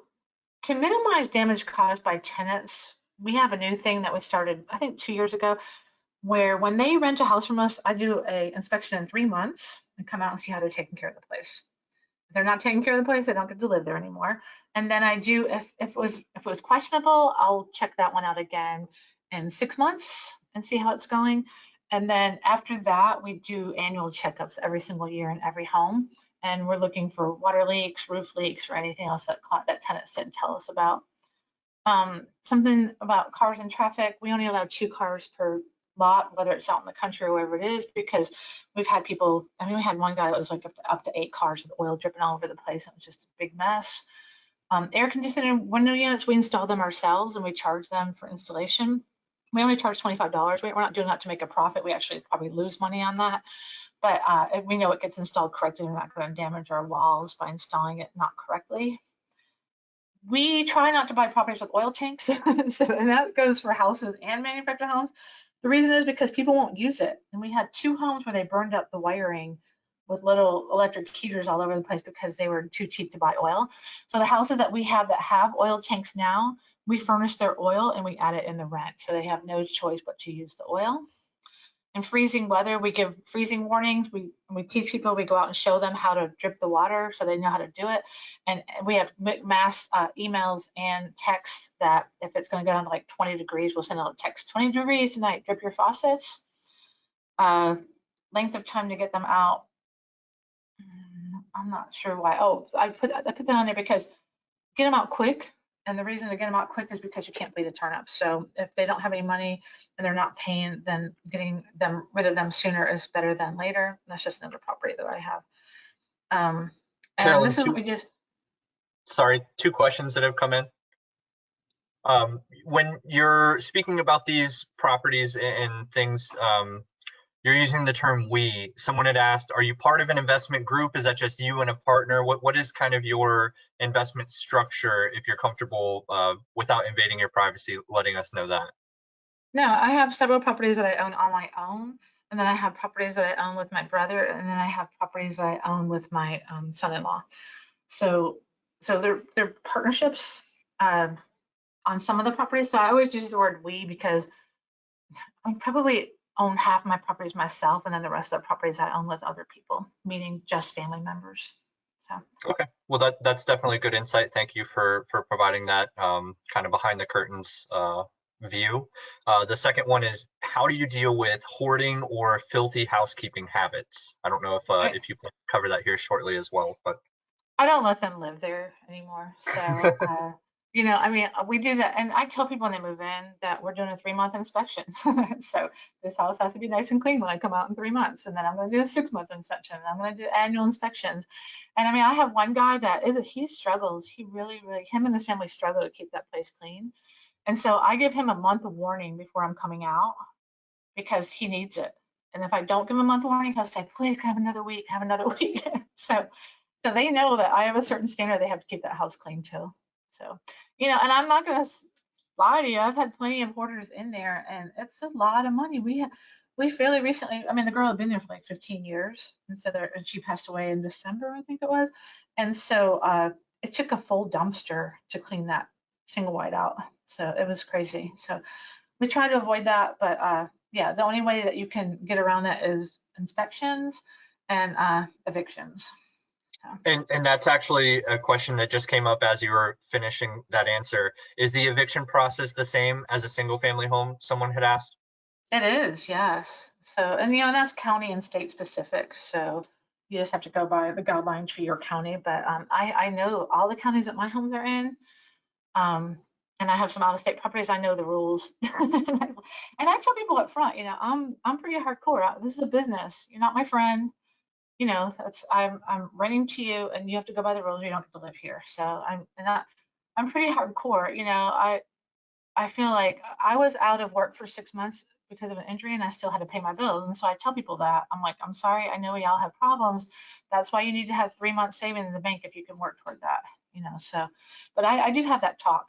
To minimize damage caused by tenants, we have a new thing that we started, I think 2 years ago, where when they rent a house from us, I do a inspection in 3 months and come out and see how they're taking care of the place. If they're not taking care of the place, they don't get to live there anymore. And then I do, if it was questionable, I'll check that one out again in 6 months and see how it's going. And then after that, we do annual checkups every single year in every home. And we're looking for water leaks, roof leaks, or anything else that tenants didn't tell us about. Something about cars and traffic, we only allow 2 cars per lot, whether it's out in the country or wherever it is, because we've had people, I mean, we had one guy that was like up to 8 cars with oil dripping all over the place. It was just a big mess. Air conditioning window units, we install them ourselves and we charge them for installation. We only charge $25. We're not doing that to make a profit. We actually probably lose money on that. But if we know it gets installed correctly, we're not going to damage our walls by installing it not correctly. We try not to buy properties with oil tanks. And that goes for houses and manufactured homes. The reason is because people won't use it. And we had 2 homes where they burned up the wiring with little electric heaters all over the place because they were too cheap to buy oil. So the houses that we have that have oil tanks now, we furnish their oil and we add it in the rent. So they have no choice but to use the oil. In freezing weather, we give freezing warnings. We teach people, we go out and show them how to drip the water so they know how to do it. And we have mass emails and texts that if it's going to go down to like 20 degrees, we'll send out a text, 20 degrees tonight, drip your faucets. Length of time to get them out, I'm not sure why. Oh, I put that on there because get them out quick. And the reason to get them out quick is because you can't bleed a turnip. So if they don't have any money and they're not paying, then getting them rid of them sooner is better than later. That's just another property that I have. And Carolyn, this is what we did. Sorry, 2 questions that have come in. When you're speaking about these properties and things, you're using the term we. Someone had asked, are you part of an investment group? Is that just you and a partner? What is kind of your investment structure, if you're comfortable, without invading your privacy, letting us know that? No, I have several properties that I own on my own. And then I have properties that I own with my brother. And then I have properties that I own with my son-in-law. So they're partnerships on some of the properties. So I always use the word we because I probably own half my properties myself, and then the rest of the properties I own with other people, meaning just family members. So. Okay, well that's definitely good insight. Thank you for providing that kind of behind the curtains view. The second one is, how do you deal with hoarding or filthy housekeeping habits? I don't know if you can cover that here shortly as well, but I don't let them live there anymore. So you know, I mean, we do that, and I tell people when they move in that we're doing a 3-month inspection. So this house has to be nice and clean when I come out in 3 months, and then I'm going to do a 6-month inspection, and I'm going to do annual inspections. And I mean, I have one guy that he struggles. He really, him and his family struggle to keep that place clean. And so I give him a month of warning before I'm coming out because he needs it. And if I don't give him a month warning, he'll say, please have another week, have another week. So they know that I have a certain standard they have to keep that house clean too. So, you know, and I'm not going to lie to you. I've had plenty of hoarders in there, and it's a lot of money. We fairly recently, I mean, the girl had been there for like 15 years, and so and she passed away in December, I think it was. And so it took a full dumpster to clean that single wide out. So it was crazy. So we try to avoid that, but yeah, the only way that you can get around that is inspections and evictions. and that's actually a question that just came up as you were finishing that answer. Is the eviction process the same as a single family home? Someone had asked. It is, yes. So, and you know, that's county and state specific. So you just have to go by the guidelines for your county. But I know all the counties that my homes are in. And I have some out of state properties. I know the rules. And I tell people up front, you know, I'm pretty hardcore. This is a business. You're not my friend. You know, I'm renting to you, and you have to go by the rules. You don't get to live here. So I'm pretty hardcore. You know, I feel like I was out of work for 6 months because of an injury, and I still had to pay my bills. And so I tell people that I'm like, I'm sorry, I know we all have problems. That's why you need to have 3 months saving in the bank if you can work toward that. You know, so, but I do have that talk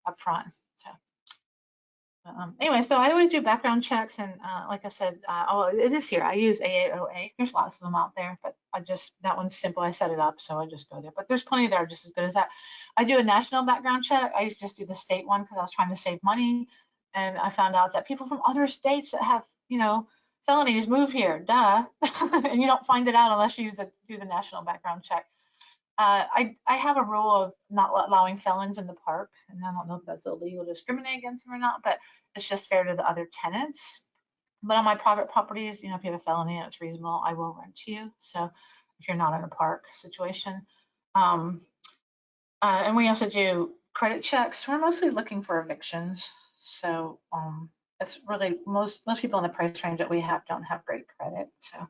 up front. So. Anyway, so I always do background checks, and like I said, oh, it is here. I use AAOA. There's lots of them out there, but that one's simple. I set it up, so I just go there. But there's plenty that are just as good as that. I do a national background check. I used to just do the state one because I was trying to save money, and I found out that people from other states that have, felonies move here. Duh, and you don't find it out unless you do the national background check. I have a rule of not allowing felons in the park, and I don't know if that's illegal to discriminate against them or not, but it's just fair to the other tenants. But on my private properties, if you have a felony and it's reasonable, I will rent to you. So if you're not in a park situation. And we also do credit checks. We're mostly looking for evictions. So it's really most people in the price range that we have don't have great credit. So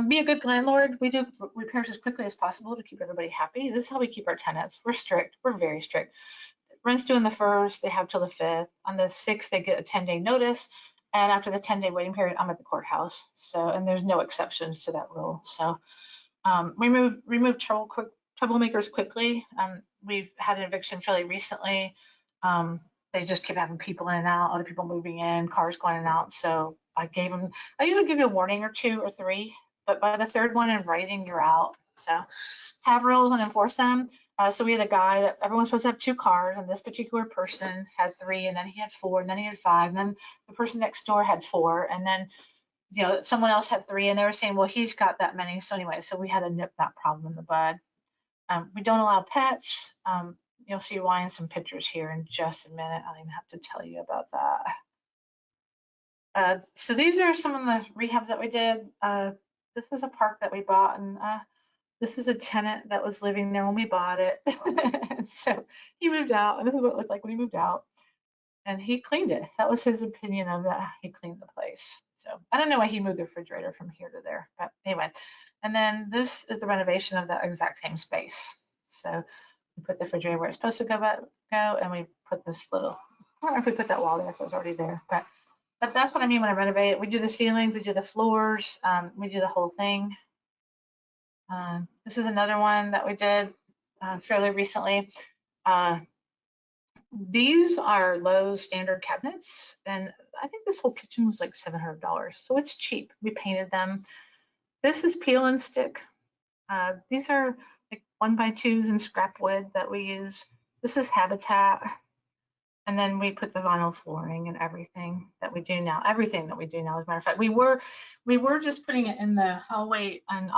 be a good landlord. We do repairs as quickly as possible to keep everybody happy. This is how we keep our tenants. We're strict. We're very strict. Rent's due on the 1st. They have till the 5th. On the 6th, they get a 10-day notice. And after the 10-day waiting period, I'm at the courthouse. So, and there's no exceptions to that rule. So we remove troublemakers quickly. We've had an eviction fairly recently. They just keep having people in and out, other people moving in, cars going in and out. So I usually give you a warning or 2 or 3, but by the 3rd one in writing, you're out. So have rules and enforce them. So we had a guy that everyone's supposed to have 2 cars, and this particular person had 3, and then he had 4, and then he had 5, and then the person next door had 4, and then someone else had 3, and they were saying, well, he's got that many. So anyway, so we had to nip that problem in the bud. We don't allow pets. You'll see why in some pictures here in just a minute. I don't even have to tell you about that. So these are some of the rehabs that we did. This is a park that we bought, and this is a tenant that was living there when we bought it. So he moved out, and this is what it looked like when he moved out. And he cleaned it. That was his opinion of that. He cleaned the place. So I don't know why he moved the refrigerator from here to there, but anyway. And then this is the renovation of that exact same space. So we put the refrigerator where it's supposed to go, and we put this little, I don't know if we put that wall there if it was already there, but that's what I mean when I renovate it. We do the ceilings, we do the floors, we do the whole thing. This is another one that we did fairly recently. These are Lowe's standard cabinets, and I think this whole kitchen was like $700, so it's cheap. We painted them. This is peel and stick. These are like 1x2s and scrap wood that we use. This is Habitat, and then we put the vinyl flooring and everything that we do now. Everything that we do now, as a matter of fact, we were just putting it in the hallway and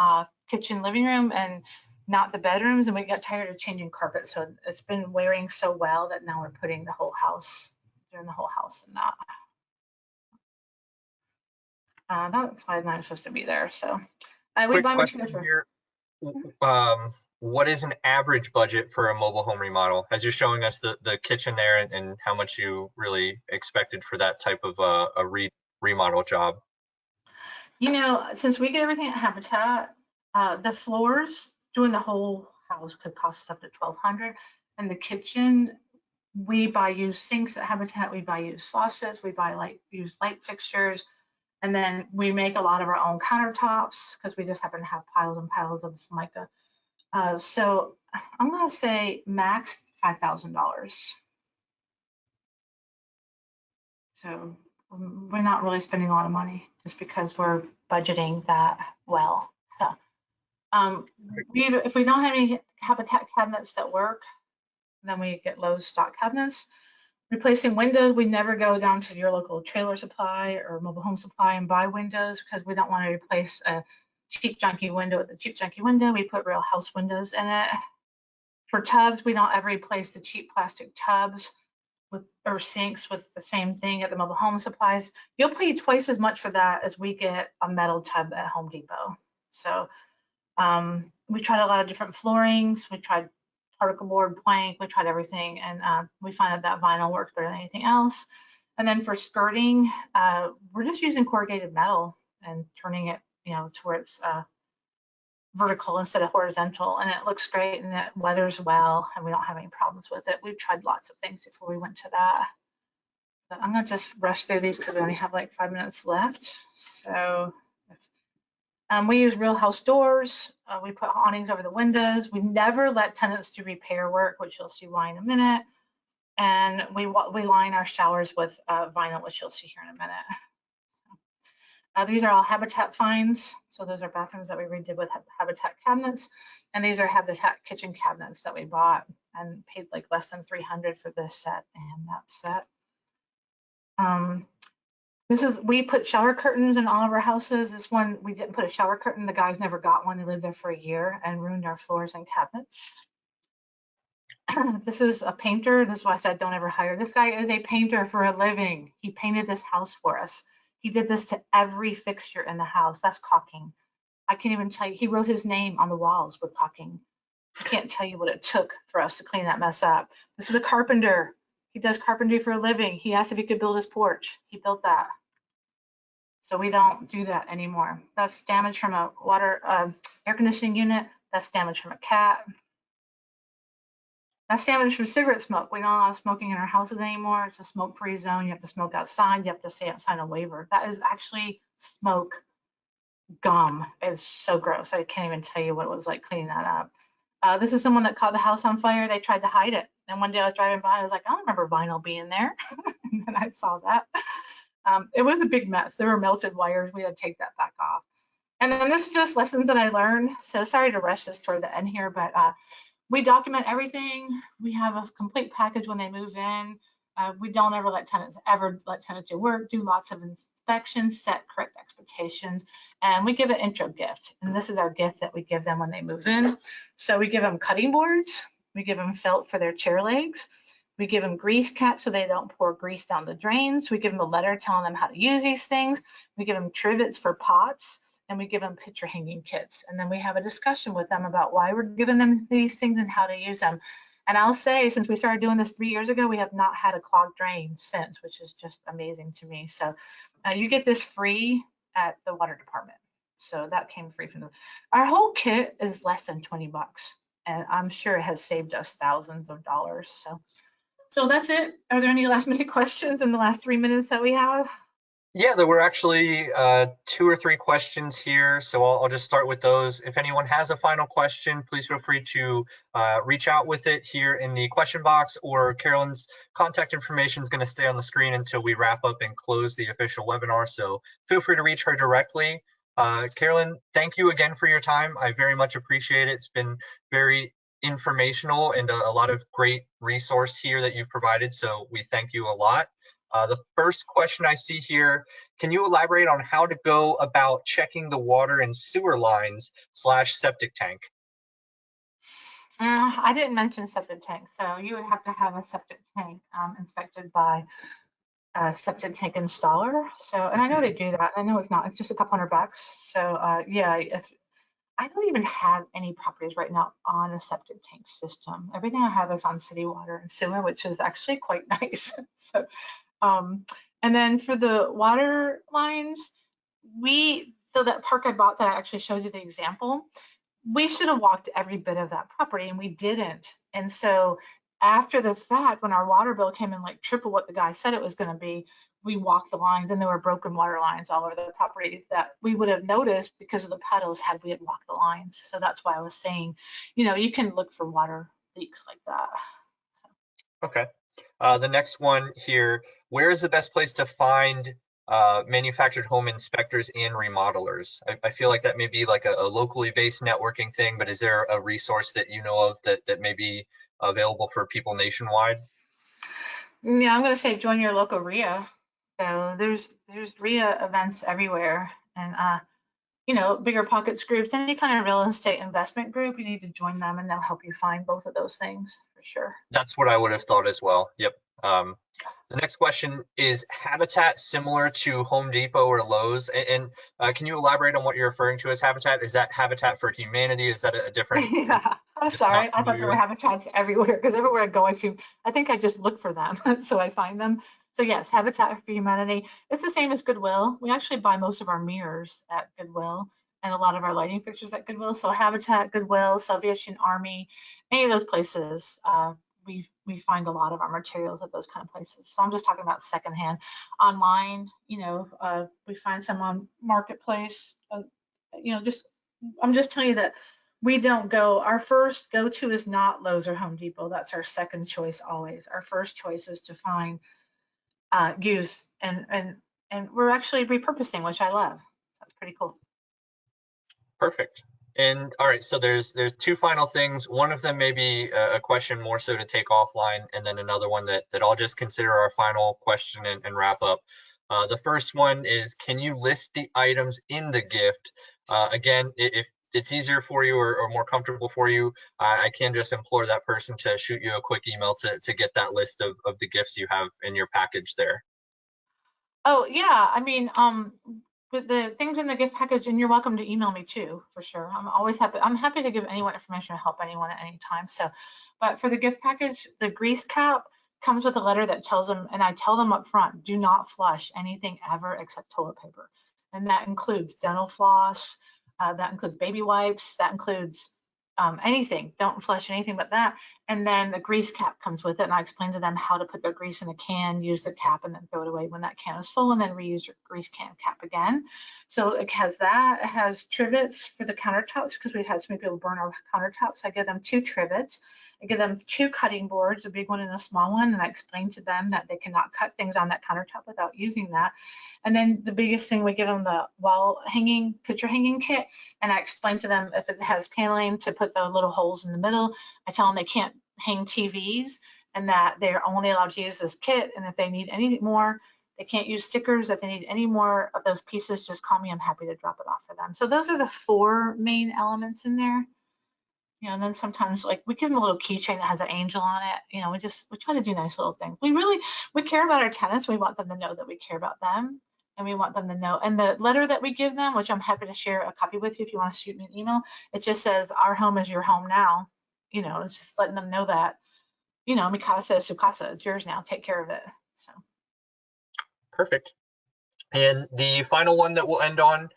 kitchen, living room, and not the bedrooms, and we got tired of changing carpet, so it's been wearing so well that now we're putting the whole house, doing the whole house in that. That slide not supposed to be there, so we Quick buy question materials for. here. What is an average budget for a mobile home remodel? As you're showing us the kitchen there and how much you really expected for that type of a remodel job. Since we get everything at Habitat, the floors doing the whole house could cost us up to $1,200, and the kitchen, we buy used sinks at Habitat, we buy used faucets, we buy used light fixtures, and then we make a lot of our own countertops because we just happen to have piles and piles of mica. So I'm going to say max $5,000. So we're not really spending a lot of money just because we're budgeting that well. So if we don't have any Habitat cabinets that work, then we get Lowe's stock cabinets. Replacing windows, we never go down to your local trailer supply or mobile home supply and buy windows because we don't want to replace a cheap junky window with a cheap junky window. We put real house windows in it. For tubs, we don't ever replace the cheap plastic tubs or sinks with the same thing at the mobile home supplies. You'll pay twice as much for that as we get a metal tub at Home Depot. So we tried a lot of different floorings. We tried particle board, plank, we tried everything, and we find that vinyl works better than anything else. And then for skirting, we're just using corrugated metal and turning it, to where it's vertical instead of horizontal, and it looks great and it weathers well, and we don't have any problems with it. We've tried lots of things before we went to that. So I'm gonna just rush through these because we only have like 5 minutes left. So we use real house doors. We put awnings over the windows. We never let tenants do repair work, which you'll see why in a minute. And we line our showers with vinyl, which you'll see here in a minute. These are all Habitat finds. So those are bathrooms that we redid with Habitat cabinets. And these are Habitat kitchen cabinets that we bought and paid like less than $300 for this set and that set. We put shower curtains in all of our houses. This one, we didn't put a shower curtain. The guys never got one. They lived there for a year and ruined our floors and cabinets. This is a painter. This is why I said don't ever hire. This guy is a painter for a living. He painted this house for us. He did this to every fixture in the house. That's caulking. I can't even tell you. He wrote his name on the walls with caulking. I can't tell you what it took for us to clean that mess up. This is a carpenter. He does carpentry for a living. He asked if he could build his porch. He built that. So we don't do that anymore. That's damage from a air conditioning unit. That's damage from a cat. That's damage from cigarette smoke. We don't allow smoking in our houses anymore. It's a smoke-free zone. You have to smoke outside. You have to sign a waiver. That is actually smoke gum. It's so gross. I can't even tell you what it was like cleaning that up. This is someone that caught the house on fire. They tried to hide it. And one day I was driving by, I was like, I don't remember vinyl being there. And then I saw that. It was a big mess. There were melted wires. We had to take that back off. And then this is just lessons that I learned. So sorry to rush this toward the end here, but we document everything. We have a complete package when they move in. We don't ever let tenants do work, do lots of inspections, set correct expectations, and we give an intro gift. And this is our gift that we give them when they move in. So we give them cutting boards. We give them felt for their chair legs. We give them grease caps so they don't pour grease down the drains. We give them a letter telling them how to use these things. We give them trivets for pots. And we give them picture hanging kits. And then we have a discussion with them about why we're giving them these things and how to use them. And I'll say, since we started doing this 3 years ago, we have not had a clogged drain since, which is just amazing to me. So you get this free at the water department. So that came free from them. Our whole kit is less than 20 bucks. And I'm sure it has saved us thousands of dollars. So that's it. Are there any last minute questions in the last 3 minutes that we have? Yeah, there were actually 2 or 3 questions here, so I'll just start with those. If anyone has a final question, please feel free to reach out with it here in the question box, or Carolyn's contact information is going to stay on the screen until we wrap up and close the official webinar, so feel free to reach her directly. Carolyn, thank you again for your time. I very much appreciate it. It's been very informational and a lot of great resource here that you've provided, so we thank you a lot. The first question I see here, can you elaborate on how to go about checking the water and sewer lines / septic tank? I didn't mention septic tank. So you would have to have a septic tank inspected by a septic tank installer. So, and I know they do that. I know it's just a couple $100. So yeah, I don't even have any properties right now on a septic tank system. Everything I have is on city water and sewer, which is actually quite nice. So, and then for the water lines, so that park I bought that I actually showed you the example, we should have walked every bit of that property and we didn't. And so after the fact, when our water bill came in like triple what the guy said it was going to be, we walked the lines and there were broken water lines all over the property that we would have noticed because of the puddles had we had walked the lines. So that's why I was saying, you can look for water leaks like that. Okay. The next one here, where is the best place to find manufactured home inspectors and remodelers? I feel like that may be like a locally based networking thing, but is there a resource that you know of that may be available for people nationwide? Yeah, I'm going to say join your local RIA. So there's RIA events everywhere, and bigger pockets groups, any kind of real estate investment group, you need to join them, and they'll help you find both of those things for sure. That's what I would have thought as well. Yep. The next question is Habitat similar to Home Depot or Lowe's? And can you elaborate on what you're referring to as Habitat? Is that Habitat for Humanity? Is that a different? Yeah, I'm sorry. I thought there were habitats everywhere because everywhere I go, I think I just look for them, so I find them. So yes, Habitat for Humanity. It's the same as Goodwill. We actually buy most of our mirrors at Goodwill and a lot of our lighting fixtures at Goodwill. So Habitat, Goodwill, Salvation Army, any of those places, we find a lot of our materials at those kind of places. So I'm just talking about secondhand. Online, we find some on Marketplace. I'm just telling you that We don't go, our first go-to is not Lowe's or Home Depot. That's our second choice always. Our first choice is to find used, and we're actually repurposing, which I love. That's pretty cool. Perfect. And all right, so there's two final things. One of them may be a question more so to take offline, and then another one that I'll just consider our final question and wrap up. The first one is, can you list the items in the gift? Again, if it's easier for you or more comfortable for you, I can just implore that person to shoot you a quick email to get that list of the gifts you have in your package there. Oh yeah, I mean, with the things in the gift package, and you're welcome to email me too, for sure. I'm always happy. I'm happy to give anyone information or help anyone at any time. So, but for the gift package, the grease cap comes with a letter that tells them, and I tell them up front, do not flush anything ever except toilet paper, and that includes dental floss, that includes baby wipes, that includes anything. Don't flush anything but that. And then the grease cap comes with it. And I explained to them how to put their grease in a can, use the cap, and then throw it away when that can is full, and then reuse your grease can cap again. So it has that. It has trivets for the countertops because we've had so many people burn our countertops. I give them 2 trivets. I give them 2 cutting boards, a big one and a small one, and I explain to them that they cannot cut things on that countertop without using that. And then the biggest thing, we give them the wall hanging, picture hanging kit, and I explain to them if it has paneling to put the little holes in the middle. I tell them they can't hang TVs and that they're only allowed to use this kit. And if they need any more, they can't use stickers. If they need any more of those pieces, just call me. I'm happy to drop it off for them. So those are the 4 main elements in there. You know, and then sometimes like we give them a little keychain that has an angel on it. You know, we try to do nice little things. We care about our tenants. We want them to know that we care about them. And we want them to know. And the letter that we give them, which I'm happy to share a copy with you if you want to shoot me an email, it just says, our home is your home now. You know, it's just letting them know that, you know, mi casa es su casa. It's yours now. Take care of it. So. Perfect. And the final one that we'll end on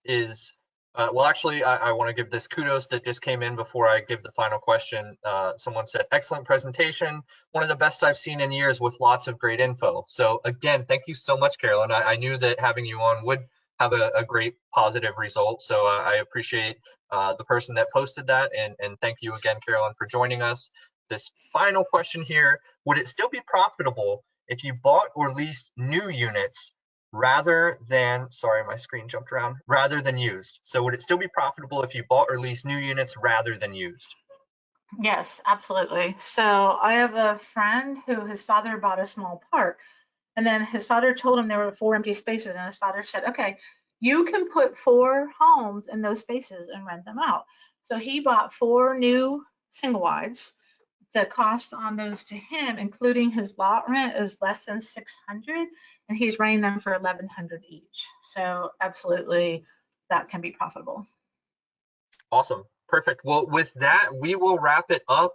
is, well, actually, I want to give this kudos that just came in before I give the final question. Someone said, excellent presentation, one of the best I've seen in years with lots of great info. So again, thank you so much, Carolyn. I knew that having you on would have a great positive result. So I appreciate the person that posted that. And thank you again, Carolyn, for joining us. This final question here, would it still be profitable if you bought or leased new units rather than, sorry, my screen jumped around, rather than used? So would it still be profitable if you bought or leased new units rather than used? Yes, absolutely. So I have a friend who his father bought a small park, and then his father told him there were 4 empty spaces, and his father said, okay, you can put 4 homes in those spaces and rent them out. So he bought 4 new single wides. The cost on those to him, including his lot rent, is less than 600, and he's renting them for 1,100 each. So absolutely, that can be profitable. Awesome. Perfect. Well, with that, we will wrap it up.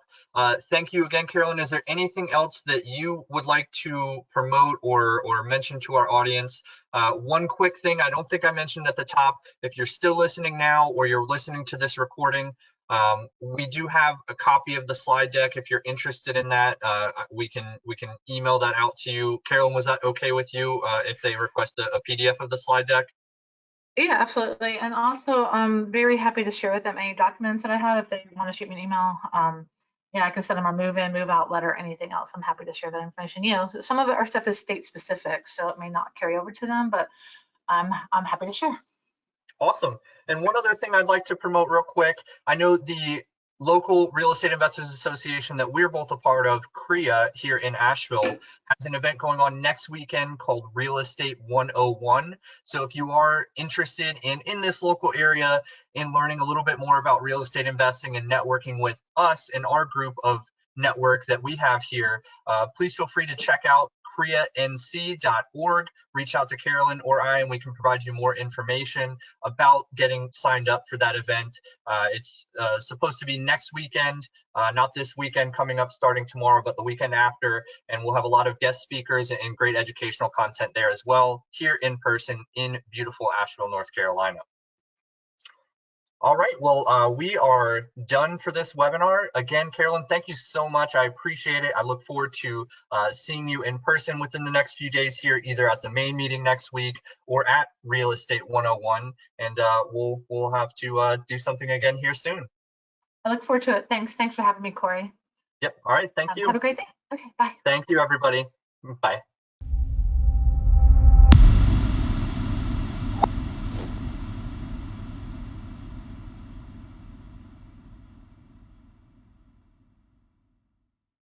Thank you again, Carolyn. Is there anything else that you would like to promote or mention to our audience? One quick thing I don't think I mentioned at the top, if you're still listening now or you're listening to this recording, we do have a copy of the slide deck. If you're interested in that, we can email that out to you. Carolyn, was that okay with you if they request a PDF of the slide deck? Yeah, absolutely. And also, I'm very happy to share with them any documents that I have. If they want to shoot me an email, you know, I can send them our move in, move out letter, anything else. I'm happy to share that information. You know, some of our stuff is state specific, so it may not carry over to them, but I'm happy to share. Awesome. And one other thing I'd like to promote real quick, I know the local Real Estate Investors Association that we're both a part of, CREA, here in Asheville, has an event going on next weekend called Real Estate 101. So if you are interested in this local area, in learning a little bit more about real estate investing and networking with us and our group of network that we have here, please feel free to check out creanc.org. Reach out to Carolyn or I, and we can provide you more information about getting signed up for that event. It's supposed to be next weekend, not this weekend coming up starting tomorrow, but the weekend after. And we'll have a lot of guest speakers and great educational content there as well, here in person in beautiful Asheville, North Carolina. All right, well, we are done for this webinar. Again, Carolyn, thank you so much. I appreciate it. I look forward to seeing you in person within the next few days here, either at the main meeting next week or at Real Estate 101. And we'll have to do something again here soon. I look forward to it. Thanks for having me, Corey. Yep. All right. Thank you. Have a great day. Okay, bye. Thank you, everybody. Bye.